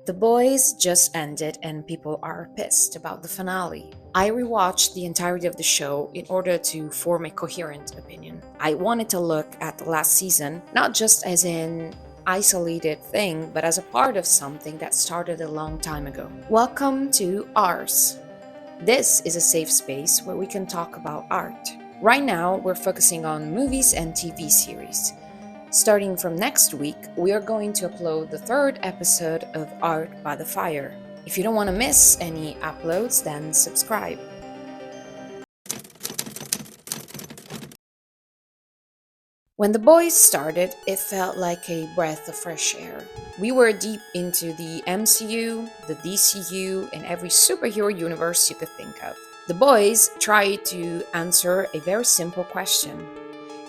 The Boys just ended and people are pissed about the finale. I rewatched the entirety of the show in order to form a coherent opinion. I wanted to look at the last season, not just as an isolated thing, but as a part of something that started a long time ago. Welcome to Ours. This is a safe space where we can talk about art. Right now, we're focusing on movies and TV series. Starting from next week, we are going to upload the third episode of Art by the Fire. If you don't want to miss any uploads, then subscribe. When The Boys started, it felt like a breath of fresh air. We were deep into the MCU, the DCU, and every superhero universe you could think of. The Boys tried to answer a very simple question.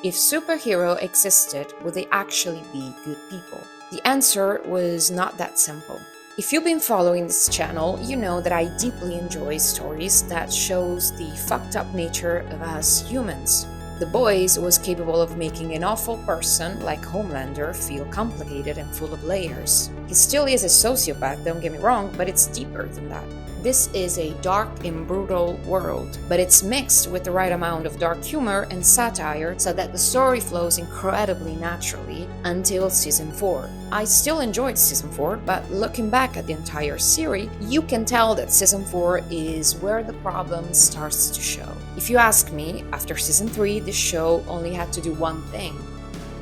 If superhero existed, would they actually be good people? The answer was not that simple. If you've been following this channel, you know that I deeply enjoy stories that shows the fucked up nature of us humans. The Boys was capable of making an awful person like Homelander feel complicated and full of layers. He still is a sociopath, don't get me wrong, but it's deeper than that. This is a dark and brutal world, but it's mixed with the right amount of dark humor and satire so that the story flows incredibly naturally until season 4. I still enjoyed season 4, but looking back at the entire series, you can tell that season 4 is where the problem starts to show. If you ask me, after season 3, the show only had to do one thing: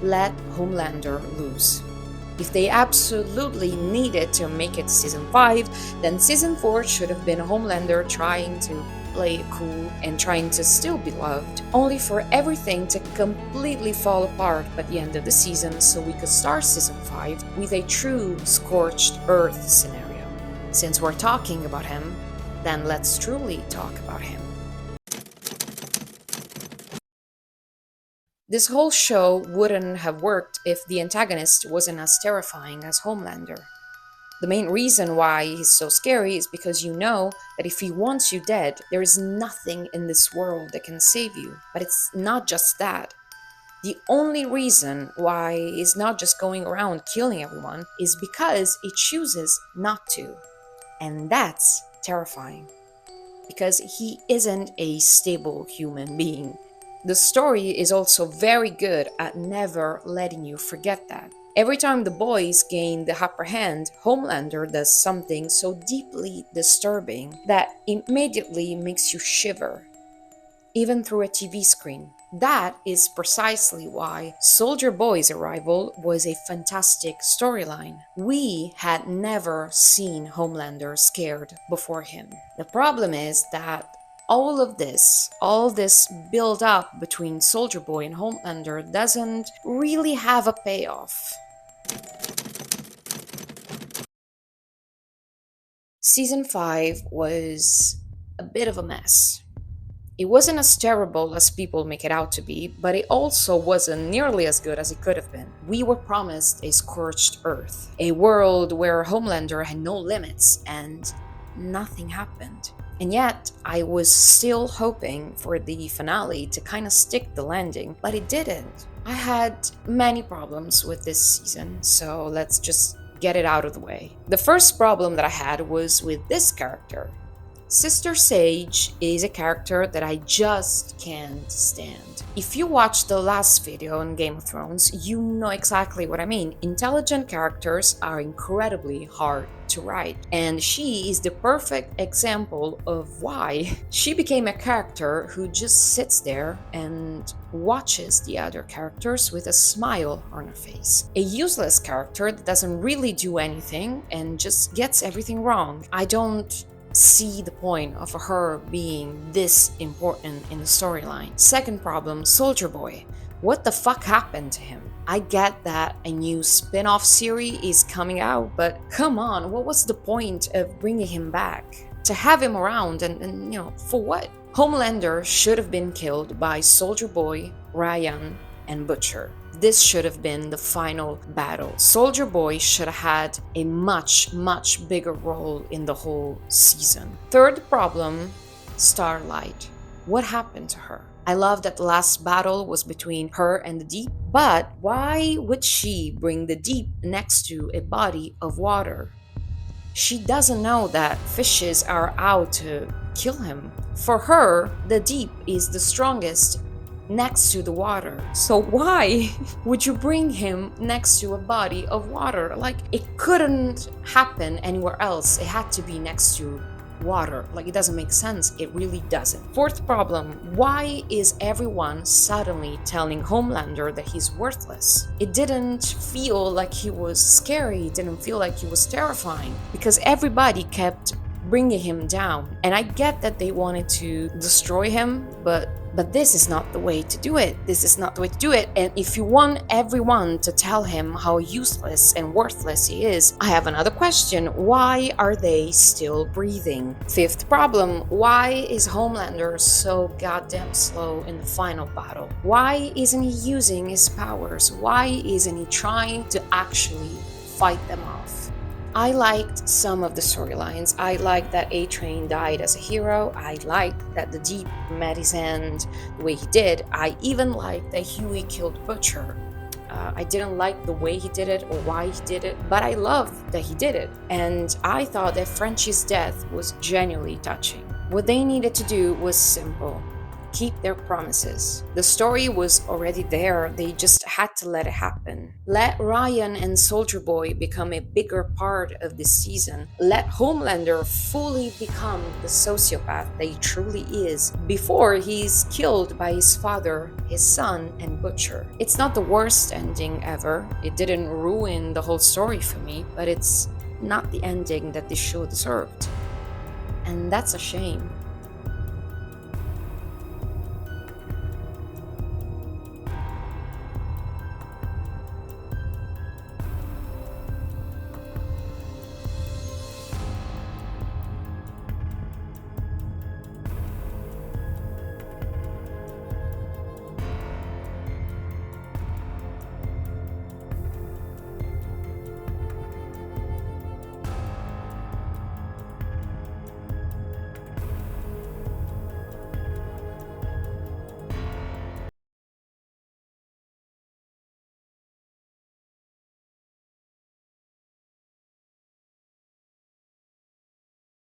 let Homelander lose. If they absolutely needed to make it season 5, then season 4 should have been Homelander trying to play it cool and trying to still be loved, only for everything to completely fall apart by the end of the season so we could start season 5 with a true scorched earth scenario. Since we're talking about him, then let's truly talk about him. This whole show wouldn't have worked if the antagonist wasn't as terrifying as Homelander. The main reason why he's so scary is because you know that if he wants you dead, there is nothing in this world that can save you. But it's not just that. The only reason why he's not just going around killing everyone is because he chooses not to. And that's terrifying. Because he isn't a stable human being. The story is also very good at never letting you forget that. Every time the Boys gain the upper hand, Homelander does something so deeply disturbing that immediately makes you shiver, even through a TV screen. That is precisely why Soldier Boy's arrival was a fantastic storyline. We had never seen Homelander scared before him. The problem is that all this build up between Soldier Boy and Homelander doesn't really have a payoff. Season 5 was a bit of a mess. It wasn't as terrible as people make it out to be, but it also wasn't nearly as good as it could have been. We were promised a scorched earth, a world where Homelander had no limits, and nothing happened. And yet, I was still hoping for the finale to kind of stick the landing, but it didn't. I had many problems with this season, so let's just get it out of the way. The first problem that I had was with this character. Sister Sage is a character that I just can't stand. If you watched the last video on Game of Thrones, you know exactly what I mean. Intelligent characters are incredibly hard to write, and she is the perfect example of why she became a character who just sits there and watches the other characters with a smile on her face. A useless character that doesn't really do anything and just gets everything wrong. I don't see the point of her being this important in the storyline. Second problem, Soldier Boy. What the fuck happened to him? I get that a new spin-off series is coming out, but come on, what was the point of bringing him back? To have him around and for what? Homelander should have been killed by Soldier Boy, Ryan, and Butcher. This should have been the final battle. Soldier Boy should have had a much, much bigger role in the whole season. Third problem, Starlight. What happened to her? I love that the last battle was between her and the Deep, but why would she bring the Deep next to a body of water? She doesn't know that fishes are out to kill him. For her, the deep is the strongest next to the water. So why would you bring him next to a body of water? Like, it couldn't happen anywhere else. It had to be next to water. Like, it doesn't make sense. It really doesn't. Fourth problem, why is everyone suddenly telling Homelander that he's worthless? It didn't feel like he was scary. It didn't feel like he was terrifying, because everybody kept bringing him down. And I get that they wanted to destroy him, but this is not the way to do it. This is not the way to do it. And if you want everyone to tell him how useless and worthless he is, I have another question. Why are they still breathing? Fifth problem, why is Homelander so goddamn slow in the final battle? Why isn't he using his powers? Why isn't he trying to actually fight them off? I liked some of the storylines. I liked that A-Train died as a hero. I liked that the Deep met his end the way he did. I even liked that Huey killed Butcher. I didn't like the way he did it or why he did it, but I loved that he did it. And I thought that Frenchie's death was genuinely touching. What they needed to do was simple. Keep their promises. The story was already there, they just had to let it happen. Let Ryan and Soldier Boy become a bigger part of this season. Let Homelander fully become the sociopath that he truly is before he's killed by his father, his son, and Butcher. It's not the worst ending ever. It didn't ruin the whole story for me, but it's not the ending that this show deserved. And that's a shame.